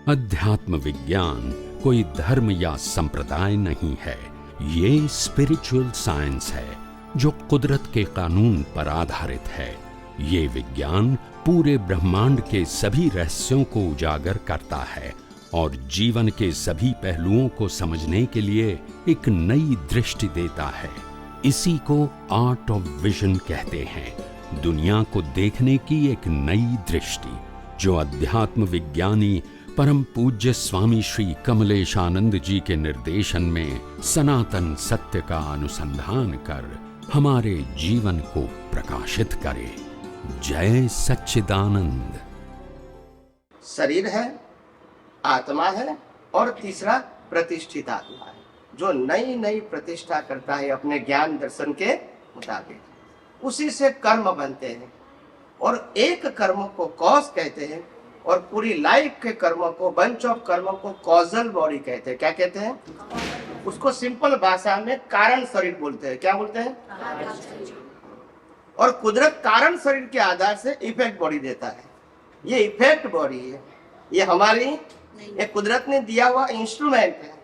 अध्यात्म विज्ञान कोई धर्म या संप्रदाय नहीं है, ये स्पिरिचुअल साइंस है जो कुदरत के कानून पर आधारित है। ये विज्ञान पूरे ब्रह्मांड के सभी रहस्यों को उजागर करता है और जीवन के सभी पहलुओं को समझने के लिए एक नई दृष्टि देता है। इसी को आर्ट ऑफ विजन कहते हैं, दुनिया को देखने की एक नई दृष्टि, जो अध्यात्म विज्ञानी परम पूज्य स्वामी श्री कमलेशानंद जी के निर्देशन में सनातन सत्य का अनुसंधान कर हमारे जीवन को प्रकाशित करे। जय सच्चिदानंद। शरीर है, आत्मा है और तीसरा प्रतिष्ठित आत्मा है, जो नई नई प्रतिष्ठा करता है अपने ज्ञान दर्शन के मुताबिक। उसी से कर्म बनते हैं और एक कर्म को कॉज कहते हैं और पूरी लाइफ के कर्मों को, बंच ऑफ कर्मों को कॉजल बॉडी कहते हैं। क्या कहते हैं? उसको सिंपल भाषा में कारण शरीर बोलते हैं। क्या बोलते हैं? और कुदरत कारण शरीर के आधार से इफेक्ट बॉडी देता है। ये इफेक्ट बॉडी है, ये हमारी एक कुदरत ने दिया हुआ इंस्ट्रूमेंट है।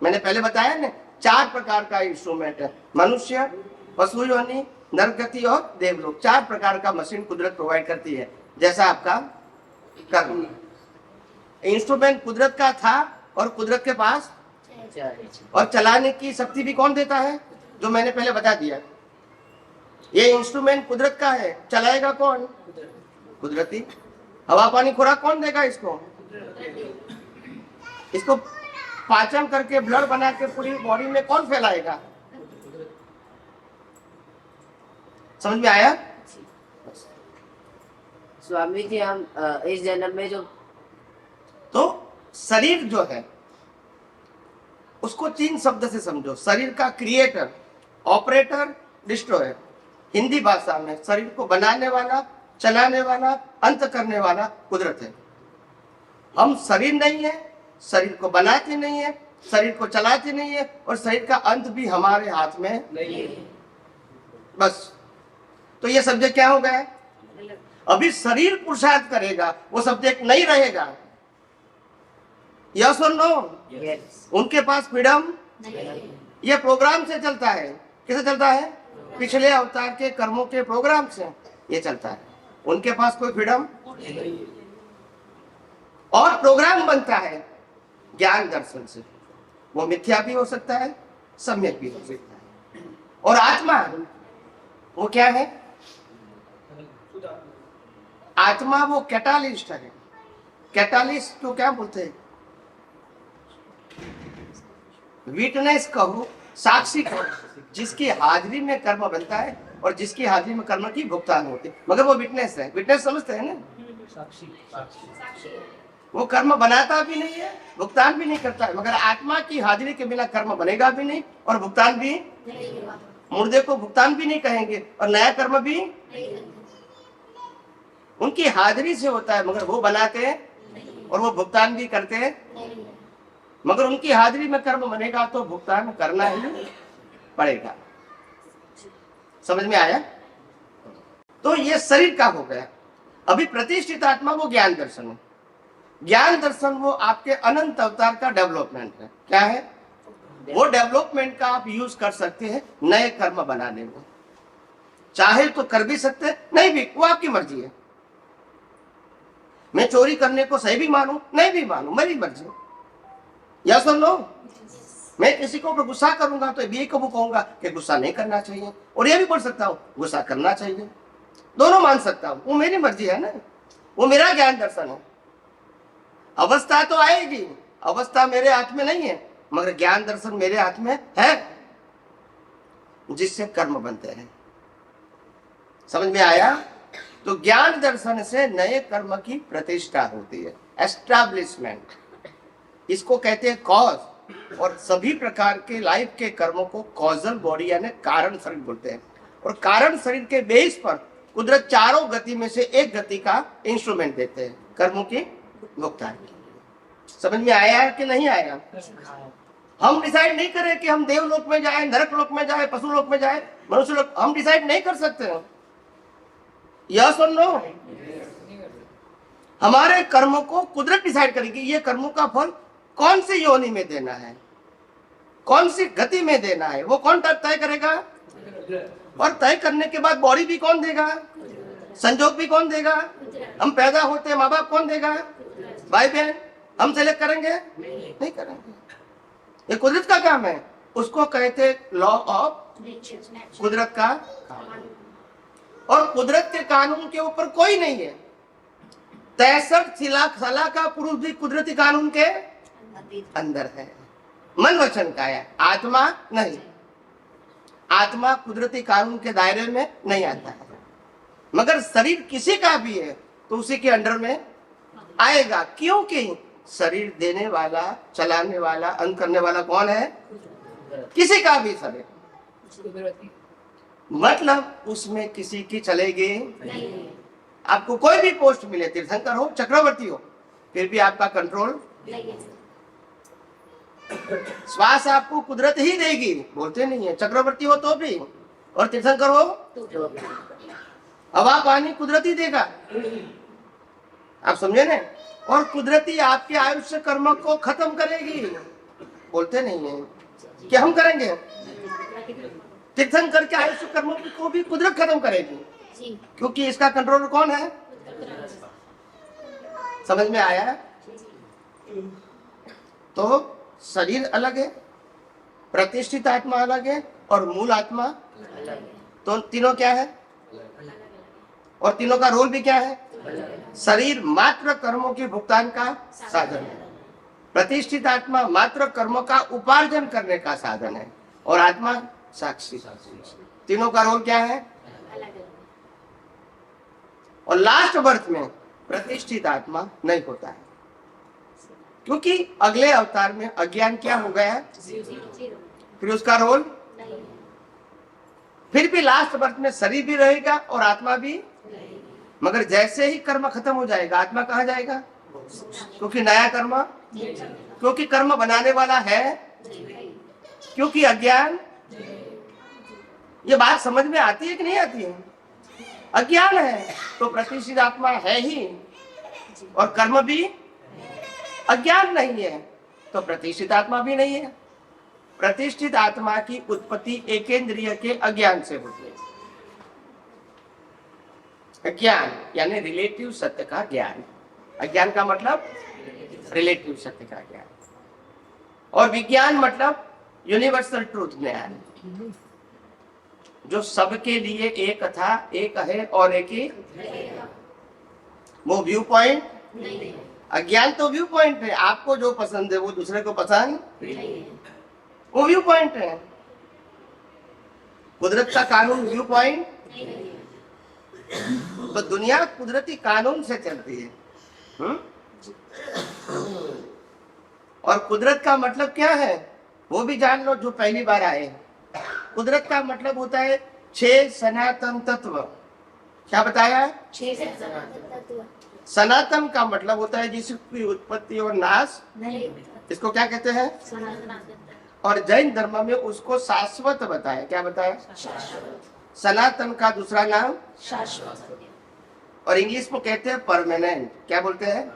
मैंने पहले बताया ना, 4 प्रकार का इंस्ट्रूमेंट है, मनुष्य, पशु योनि, नरगति और देवलोक। 4 प्रकार का मशीन कुदरत प्रोवाइड करती है। जैसा आपका कर्म इंस्ट्रूमेंट कुदरत का था और कुदरत के पास, और चलाने की शक्ति भी कौन देता है? जो मैंने पहले बता दिया। ये इंस्ट्रूमेंट कुदरत का है, चलाएगा कौन? कुदरती। हवा पानी खुराक कौन देगा इसको? इसको पाचन करके ब्लड बना के पूरी बॉडी में कौन फैलाएगा? समझ में आया? स्वामी जी, हम इस जन्म में जो तो शरीर जो है उसको 3 शब्द से समझो। शरीर का क्रिएटर, ऑपरेटर, डिस्ट्रॉयर। हिंदी भाषा में शरीर को बनाने वाला, चलाने वाला, अंत करने वाला कुदरत है। हम शरीर नहीं है, शरीर को बनाते नहीं है, शरीर को चलाते नहीं है और शरीर का अंत भी हमारे हाथ में नहीं है। बस, तो ये सब्जेक्ट क्या हो गया? अभी शरीर पुरुषार्थ करेगा, वो सब्जेक्ट नहीं रहेगा। यस और नो? उनके पास फ्रीडम नहीं। ये प्रोग्राम से चलता है। किसे चलता है? पिछले अवतार के कर्मों के प्रोग्राम से ये चलता है। उनके पास कोई फ्रीडम नहीं। और प्रोग्राम बनता है ज्ञान दर्शन से। वो मिथ्या भी हो सकता है, सम्यक भी हो सकता है। और आत्मा वो क्या है? आत्मा वो कैटालिस्ट है। कैटालिस्ट को क्या बोलते हैं? विटनेस कहो, साक्षी कहो, जिसकी हाजिरी में कर्म बनता है और जिसकी हाजिरी में कर्म की भुगतान होती है। मगर वो विटनेस है। विटनेस समझते हैं ना? साक्षी। वो कर्म बनाता भी नहीं है, भुगतान भी नहीं करता है। मगर आत्मा की हाजिरी के बिना कर्म बनेगा भी नहीं और भुगतान भी नहीं। मुर्दे को भुगतान भी नहीं कहेंगे और नया कर्म भी नहीं। उनकी हाजिरी से होता है, मगर वो बनाते हैं और वो भुगतान भी करते हैं। मगर उनकी हाजिरी में कर्म बनेगा तो भुगतान करना ही पड़ेगा। समझ में आया? तो ये शरीर का हो गया। अभी प्रतिष्ठित आत्मा वो ज्ञान दर्शन है। ज्ञान दर्शन वो आपके अनंत अवतार का डेवलपमेंट है। क्या है? वो डेवलपमेंट का आप यूज कर सकते हैं नए कर्म बनाने में। चाहे तो कर भी सकते हैं, नहीं भी, वो आपकी मर्जी है। मैं चोरी करने को सही भी मानूं, नहीं भी मानूं, मेरी मर्जी। या सुन लो, मैं किसी को गुस्सा करूंगा तो ये कबू कहूंगा कि गुस्सा नहीं करना चाहिए, और ये भी बोल सकता हूँ गुस्सा करना चाहिए। दोनों मान सकता हूँ, वो मेरी मर्जी है ना, वो मेरा ज्ञान दर्शन है। अवस्था तो आएगी, अवस्था मेरे हाथ में नहीं है, मगर ज्ञान दर्शन मेरे हाथ में है, जिससे कर्म बनते हैं। समझ में आया? तो ज्ञान दर्शन से नए कर्म की प्रतिष्ठा होती है, एस्टैब्लिशमेंट। इसको कहते हैं कॉज। और सभी प्रकार के लाइफ के कर्मों को कॉजल बॉडी यानी कारण शरीर बोलते हैं। और कारण शरीर के बेस पर कुदरत 4 गति में से एक गति का इंस्ट्रूमेंट देते हैं कर्मों की भुगतान। समझ में आया है कि नहीं आया? हम डिसाइड नहीं करें कि हम देवलोक में जाए, नरक लोक में जाए, पशु लोक में जाए, मनुष्य लोक, हम डिसाइड नहीं कर सकते हैं। यस और नो? हमारे कर्मों को कुदरत डिसाइड करेगी, ये कर्मों का फल कौन सी योनि में देना है, कौन सी गति में देना है, वो कौन तय करेगा। और तय करने के बाद बॉडी भी कौन देगा, संजोग भी कौन देगा। हम पैदा होते हैं, माँ बाप कौन देगा, भाई बहन। हम सेलेक्ट करेंगे नहीं करेंगे, ये कुदरत का काम है। उसको कहते लॉ ऑफ कुदरत का कानून। और कुदरत के कानून के ऊपर कोई नहीं है। 63 लाख साल का पुरुष भी कुदरती कानून के अंदर है, मन वचन का है, आत्मा नहीं। आत्मा कुदरती कानून के दायरे में नहीं आता है, मगर शरीर किसी का भी है तो उसी के अंडर में आएगा, क्योंकि शरीर देने वाला, चलाने वाला, अंत करने वाला कौन है, किसी का भी शरीर। मतलब उसमें किसी की चलेगी नहीं। आपको कोई भी पोस्ट मिले, तीर्थंकर हो, चक्रवर्ती हो, फिर भी आपका कंट्रोल नहीं। श्वास आपको कुदरत ही देगी, बोलते नहीं है। चक्रवर्ती हो तो भी, और तीर्थंकर हो तो। हवा पानी कुदरती देगा, आप समझे ना। और कुदरती आपके आयुष्य कर्म को खत्म करेगी, बोलते नहीं है कि हम करेंगे। तीर्थंकर के आयुष्य कर्मों को भी कुदरत खत्म करेगी, क्योंकि इसका कंट्रोलर कौन है। समझ में आया। तो शरीर अलग है, प्रतिष्ठित आत्मा अलग है, और मूल आत्मा तो तीनों क्या है, और तीनों का रोल भी क्या है। शरीर मात्र कर्मों के भुगतान का साधन है, प्रतिष्ठित आत्मा मात्र कर्मों का उपार्जन करने का साधन है, और आत्मा साक्षी। तीनों का रोल क्या है। और लास्ट बर्थ में प्रतिष्ठित आत्मा नहीं होता है, क्योंकि अगले अवतार में अज्ञान क्या हो गया है, फिर उसका रोल। फिर भी लास्ट बर्थ में शरीर भी रहेगा और आत्मा भी, मगर जैसे ही कर्म खत्म हो जाएगा आत्मा कहाँ जाएगा, क्योंकि नया कर्म, क्योंकि कर्म बनाने वाला है, क्योंकि अज्ञान। ये बात समझ में आती है कि नहीं आती है। अज्ञान है तो प्रतिष्ठित आत्मा है ही, और कर्म भी। अज्ञान नहीं है तो प्रतिष्ठित आत्मा भी नहीं है। प्रतिष्ठित आत्मा की उत्पत्ति एकेंद्रिय के अज्ञान से होती है। अज्ञान यानी रिलेटिव सत्य का ज्ञान। अज्ञान का मतलब रिलेटिव सत्य का ज्ञान, और विज्ञान मतलब यूनिवर्सल ट्रूथ ज्ञान, जो सबके लिए एक था, एक है और एक ही। वो व्यू पॉइंट। अज्ञान तो व्यू पॉइंट है, आपको जो पसंद है वो दूसरे को पसंद नहीं, वो व्यू पॉइंट है। कुदरत का कानून व्यू पॉइंट। तो दुनिया कुदरती कानून से चलती है। और कुदरत का मतलब क्या है वो भी जान लो, जो पहली बार आए। कुदरत का मतलब होता है 6 सनातन तत्व। क्या बताया, 6 सनातन तत्व। सनातन का मतलब होता है जिसकी उत्पत्ति और नाश नहीं, इसको क्या कहते हैं, सनातन। और जैन धर्म में उसको शाश्वत बताया। क्या बताया, सनातन का दूसरा नाम शाश्वत, और इंग्लिश में कहते हैं परमानेंट। क्या बोलते हैं,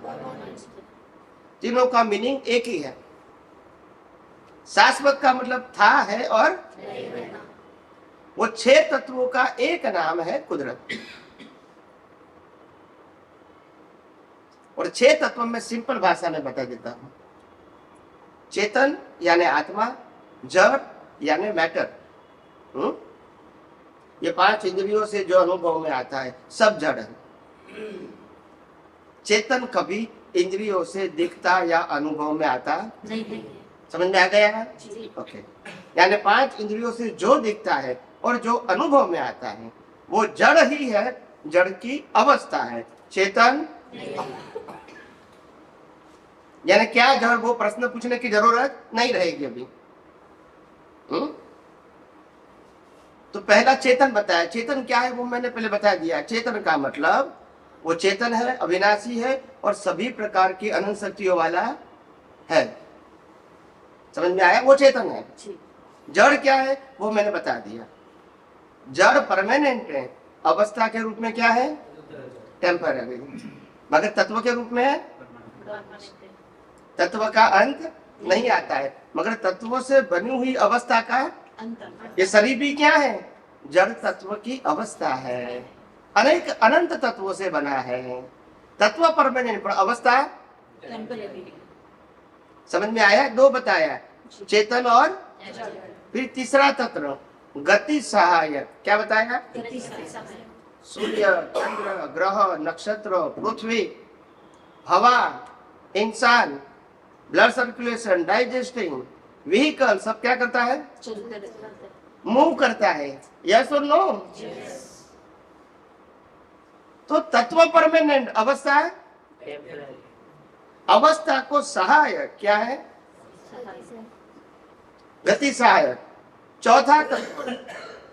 तीनों का मीनिंग एक ही है। शाश्वत का मतलब था, है और वो 6 तत्वों का एक नाम है कुदरत। और 6 तत्वों में सिंपल भाषा में बता देता हूं। चेतन यानी आत्मा, जड़ यानी मैटर। ये 5 इंद्रियों से जो अनुभव में आता है सब जड़ है। चेतन कभी इंद्रियों से दिखता या अनुभव में आता नहीं। समझ में आ गया। ओके, यानी 5 इंद्रियों से जो दिखता है और जो अनुभव में आता है वो जड़ ही है, जड़ की अवस्था है, चेतन। यानी क्या जड़, वो प्रश्न पूछने की जरूरत नहीं रहेगी अभी। तो पहला चेतन बताया। चेतन क्या है वो मैंने पहले बता दिया। चेतन का मतलब वो चेतन है, अविनाशी है और सभी प्रकार की अनंत शक्तियों वाला है। समझ में आया, वो चेतन है। जड़ क्या है वो मैंने बता दिया। जड़ परमानेंट है, अवस्था के रूप में क्या है, टेम्पररी। मगर तत्व के रूप में है, तत्व का अंत नहीं आता है, मगर तत्वों से बनी हुई अवस्था का ये शरीर भी क्या है, जड़ तत्व की अवस्था है, अनेक अनंत तत्वों से बना है। तत्व परमानेंट पर अवस्था समझ में आया? दो बताया, चेतन और फिर तीसरा तत्व गति सहायक। क्या बताया? सूर्य, चंद्र, ग्रह, नक्षत्र, पृथ्वी, हवा, इंसान, ब्लड सर्कुलेशन, डाइजेस्टिंग, व्हीकल, सब क्या करता है? मूव करता है। यस और नो? तो तत्व परमानेंट, अवस्था अवस्था को सहायक क्या है? गति सहायक। चौथा तत्व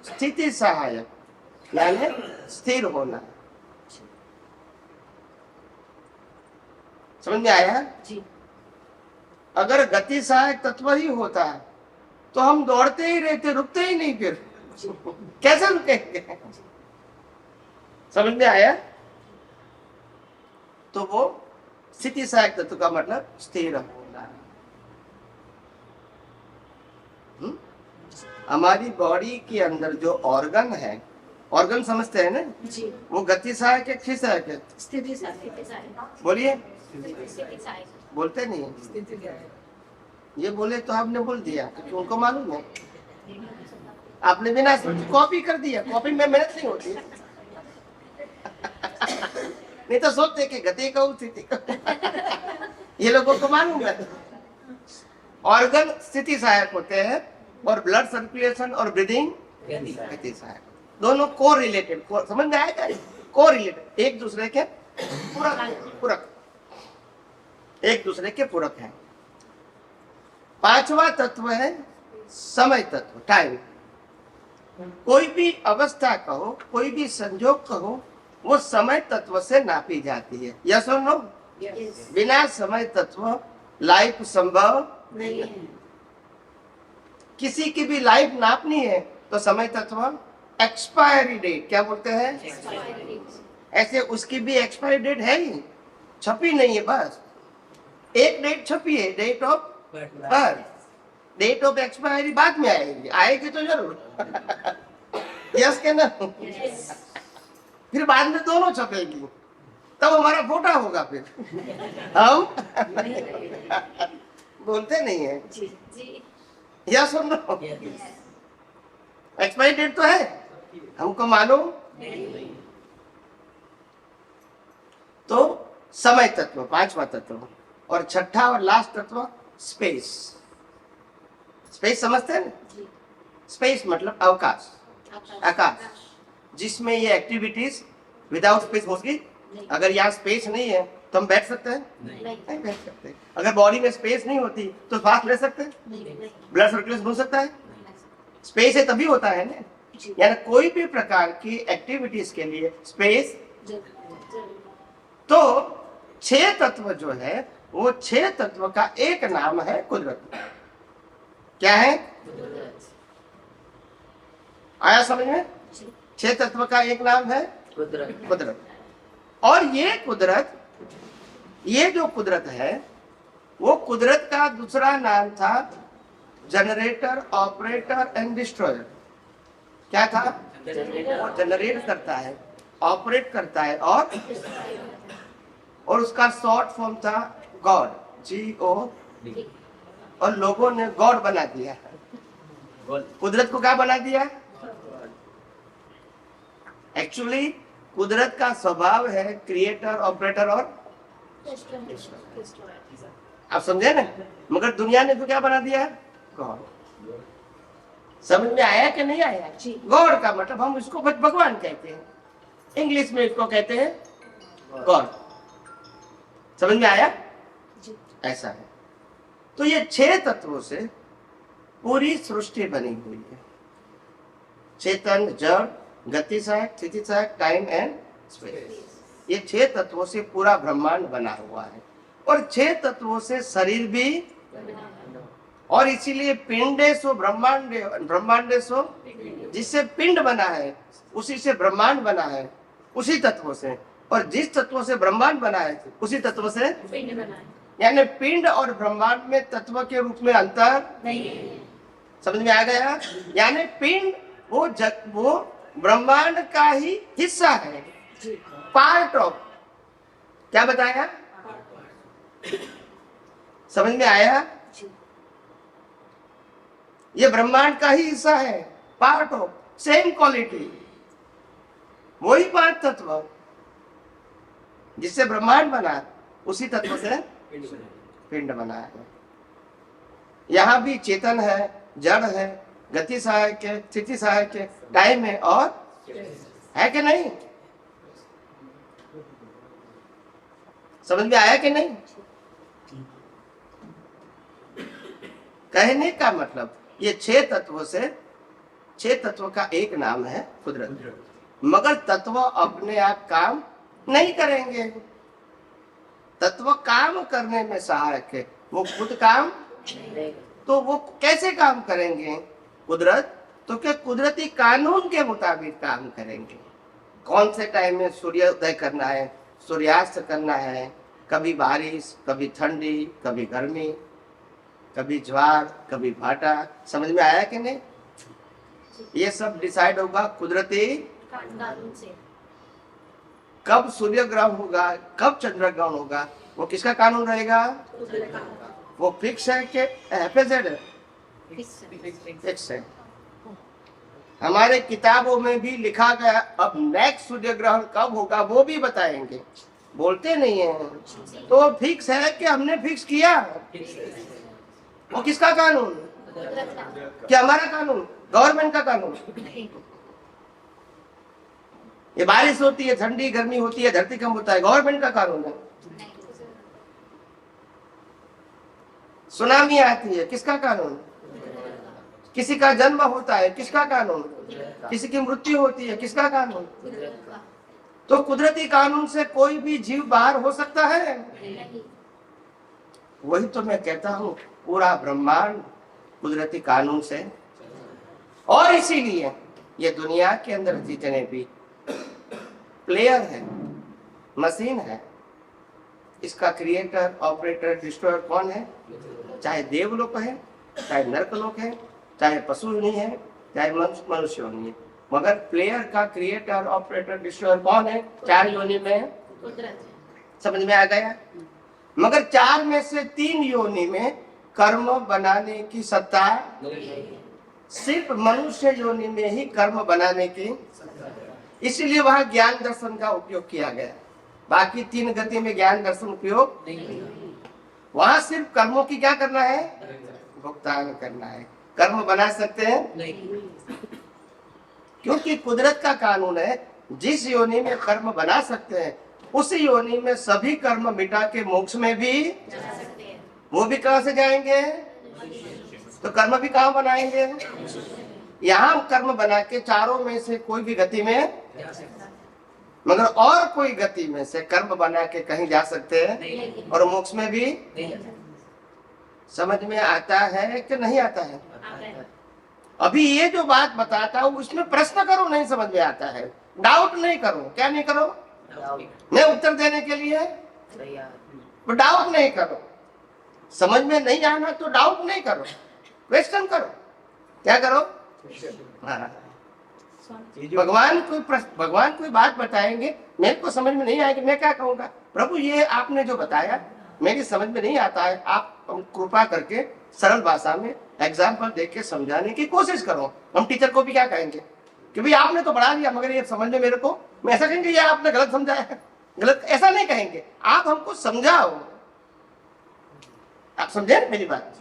स्थिति सहायक, यानी स्थिर होना। समझ में आया? जी। अगर गति सहायक तत्व ही होता है तो हम दौड़ते ही रहते, रुकते ही नहीं, फिर कैसे रुकेंगे? समझ में आया? तो वो स्थिति सहायक तत्व का मतलब स्थिर होना। हमारी बॉडी के अंदर जो ऑर्गन है, ऑर्गन समझते हैं ना जी। वो गति सहायक है, स्थिति सहायक है? स्थिति सहायक। बोलिए। स्थिति सहायक। बोलते नहीं है। ये बोले तो आपने बोल दिया क्योंकि उनको मालूम है, आपने बिना कॉपी कर दिया। कॉपी में मेहनत नहीं होती है। नहीं तो सोचते कि गति कहूं स्थिति कहूं। ये लोगों को मालूम है। ऑर्गन स्थिति सहायक होते हैं और ब्लड सर्कुलेशन और ब्रीदिंग गति सहायक। दोनों को रिलेटेड, समझ में आएगा? को रिलेटेड, एक दूसरे के पूरक, एक दूसरे के पूरक है। पांचवा तत्व है समय तत्व, टाइम। कोई भी अवस्था कहो, कोई भी संजोग कहो, वो समय तत्व से नापी जाती है। यस और नो? बिना समय तत्व लाइफ संभव नहीं है। किसी की भी लाइफ नापनी है तो समय तत्व, एक्सपायरी डेट क्या बोलते हैं, ऐसे उसकी भी एक्सपायरी डेट है ही, छपी नहीं है, बस एक डेट छपी है, date of birth. Date of expiry बाद में आएगी, आएगी तो जरूर। यस के ना? फिर बाद में दोनों छपेगी, तब हमारा फोटा होगा। फिर हम बोलते नहीं है। यस और नो? एक्सपायरी डेट तो है, हमको मालूम। तो समय तत्व पांचवा तत्व, और छठा और लास्ट तत्व स्पेस। स्पेस समझते हैं ना? स्पेस मतलब अवकाश, आकाश, जिसमें ये एक्टिविटीज विदाउट स्पेस होगी। अगर यहाँ स्पेस नहीं है तो हम बैठ सकते हैं? नहीं बैठ सकते। अगर बॉडी में स्पेस नहीं होती तो सांस ले सकते हैं? ब्लड सर्कुलेशन हो सकता है? स्पेस है तभी होता है ना। यानी कोई भी प्रकार की एक्टिविटीज के लिए स्पेस। तो 6 तत्व जो है वो 6 तत्व का एक नाम है कुदरत। क्या है? आया समझ में? 6 तत्व का एक नाम है कुदरत। और ये जो कुदरत है वो कुदरत का दूसरा नाम था जनरेटर, ऑपरेटर एंड डिस्ट्रॉयर। क्या था? वो जनरेट करता है, ऑपरेट करता है और उसका शॉर्ट फॉर्म था गॉड, GO, और लोगों ने गॉड बना दिया। कुदरत को क्या बना दिया? एक्चुअली कुदरत का स्वभाव है क्रिएटर, ऑपरेटर और आप समझे ना? मगर दुनिया ने तो क्या बना दिया? गॉड। समझ में आया कि नहीं आया? गॉड का मतलब हम इसको भगवान कहते हैं, इंग्लिश में इसको कहते हैं गॉड। समझ में आया? ऐसा है। तो ये 6 तत्वों से पूरी सृष्टि बनी हुई है। चेतन, जड़, गति सहायक, स्थिति सहायक, टाइम एंड स्पेस। ये 6 तत्वों से पूरा ब्रह्मांड बना हुआ है और 6 तत्वों से शरीर भी, और इसीलिए पिंडे सो ब्रह्मांडे, ब्रह्मांडे सो, जिससे पिंड बना है उसी से ब्रह्मांड बना है, उसी तत्वों से। और जिस तत्व से ब्रह्मांड बना है उसी तत्व से, पिंड बनाए यानी पिंड और ब्रह्मांड में तत्व के रूप में अंतर नहीं। समझ में आ गया। यानी पिंड वो ब्रह्मांड का ही हिस्सा है, पार्ट ऑफ। क्या बताया, समझ में आया? ये ब्रह्मांड का ही हिस्सा है, पार्ट ऑफ, सेम क्वालिटी, वही पांच तत्व जिससे ब्रह्मांड बना उसी तत्व से पिंड बना है। यहां भी चेतन है, जड़ है, गति सहायक है, स्थिति सहायक है, टाइम है, और है कि नहीं? समझ में आया कि नहीं? कहने का मतलब ये छह तत्वों का एक नाम है कुदरत। मगर तत्व अपने आप काम नहीं करेंगे, तत्व काम करने में सहायक है, वो खुद काम, तो वो कैसे काम करेंगे? कुदरत, तो क्या कुदरती कानून के मुताबिक काम करेंगे। कौन से टाइम में सूर्योदय करना है, सूर्यास्त करना है, कभी बारिश, कभी ठंडी, कभी गर्मी, कभी ज्वार, कभी भाटा। समझ में आया कि नहीं? ये सब डिसाइड होगा कुदरती कानून से। कब सूर्य ग्रहण होगा, कब चंद्र ग्रहण होगा, वो किसका कानून रहेगा? वो फिक्स है कि एफएजेड है? फिक्स है। हमारे किताबों में भी लिखा गया, अब नेक्स्ट सूर्य ग्रहण कब होगा वो भी बताएंगे, बोलते नहीं है। तो फिक्स है कि हमने फिक्स किया? वो किसका कानून? क्या हमारा कानून, गवर्नमेंट का कानून? ये बारिश होती है, ठंडी गर्मी होती है, धरती कम होता है, गवर्नमेंट का कानून है। सुनामी आती है, किसका कानून? किसी का जन्म होता है, किसका कानून? किसी की मृत्यु होती है, किसका कानून? तो कुदरती कानून से कोई भी जीव बाहर हो सकता है? वही तो मैं कहता हूं, पूरा ब्रह्मांड कुदरती कानून से। और इसीलिए ये दुनिया के अंदर जितने भी प्लेयर है, मशीन है, इसका क्रिएटर, ऑपरेटर, डिस्ट्रॉयर कौन है? चाहे देवलोक है, चाहे नरकलोक है, चाहे पशु नहीं है, चाहे मनुष्य नहीं है, मगर प्लेयर का क्रिएटर, ऑपरेटर, डिस्ट्रॉयर कौन है? चार योनि में समझ में आ गया। मगर चार में से तीन योनि में कर्म बनाने की सत्ता सिर्फ मनुष्य योनि में ही कर्म बनाने की, इसलिए वहां ज्ञान दर्शन का उपयोग किया गया। बाकी तीन गति में ज्ञान दर्शन उपयोग नहीं। वहां सिर्फ कर्मों की क्या करना है? भुगतान करना है। कर्म बना सकते हैं नहीं, क्योंकि कुदरत का कानून है, जिस योनि में कर्म बना सकते हैं उस योनि में सभी कर्म मिटा के मोक्ष में भी जा सकते हैं। वो भी कहां से जाएंगे? तो कर्म भी कहां बनाएंगे? यहाँ कर्म बना के चारों में से कोई भी गति में, मगर और कोई गति में से कर्म बना के कहीं जा सकते हैं और मोक्ष में भी। समझ में आता है कि नहीं आता है? अभी ये जो बात बताता हूँ उसमें प्रश्न करो, नहीं समझ में आता है डाउट नहीं करो। क्या नहीं करो? मैं उत्तर देने के लिए तो डाउट नहीं करो। समझ में नहीं आना तो डाउट नहीं करो, क्वेश्चन करो। क्या करो? भगवान कोई बात बताएंगे, मेरे को समझ में नहीं आएगी, मैं क्या कहूँगा? प्रभु ये आपने जो बताया मेरी समझ में नहीं आता है, आप कृपा करके सरल भाषा में एग्जाम्पल देख के समझाने की कोशिश करो। हम टीचर को भी क्या कहेंगे कि भाई आपने तो पढ़ा लिया मगर ये समझ में मेरे को, मैं ऐसा कहेंगे ये आपने गलत समझाया है, गलत ऐसा नहीं कहेंगे, आप हमको समझाओ। आप समझे मेरी बात?